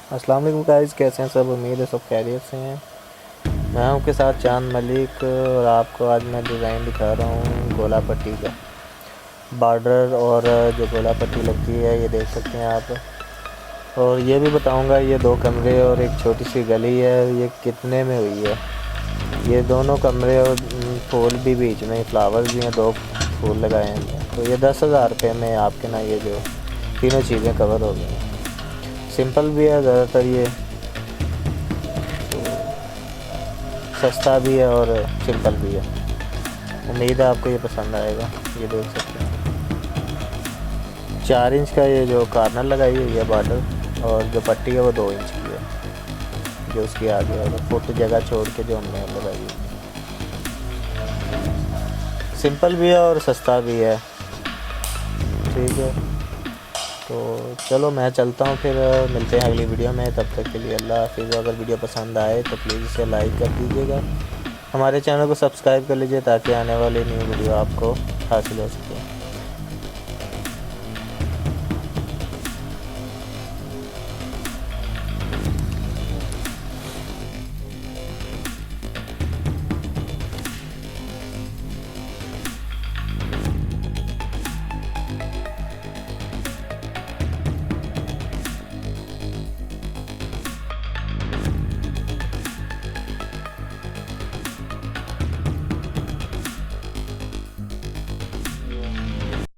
अस्सलाम वालेकुम गाइस, कैसे हैं सब। उम्मीद है सब खैरियत से हैं। मैं हूं के साथ चांद मलिक और आपको आज मैं डिज़ाइन दिखा रहा हूं गोला पट्टी का बॉर्डर। और जो गोला पट्टी लगती है ये देख सकते हैं आप। और ये भी बताऊंगा ये 2 कमरे और एक छोटी सी गली है, ये कितने में हुई है। ये दोनों कमरे और फूल भी बीच में, फ्लावर्स भी हैं, 2 फूल लगाए हैं। तो ये 10,000 रुपये में आपके ना ये जो तीनों चीज़ें कवर हो गई। सिंपल भी है ज़्यादातर, ये सस्ता भी है और सिंपल भी है। उम्मीद है आपको ये पसंद आएगा। ये देख सकते हैं 4 इंच का ये जो कार्नर लगाई हुई है बॉर्डर, और जो पट्टी है वो 2 इंच की है जो उसकी आगे है, फुट जगह छोड़ के जो हमने लगाई हुई है। सिंपल भी है और सस्ता भी है। ठीक है, तो चलो मैं चलता हूँ, फिर मिलते हैं अगली वीडियो में। तब तक के लिए अल्लाह हाफिज़। अगर वीडियो पसंद आए तो प्लीज़ इसे लाइक कर दीजिएगा, हमारे चैनल को सब्सक्राइब कर लीजिए ताकि आने वाली न्यू वीडियो आपको हासिल हो सके।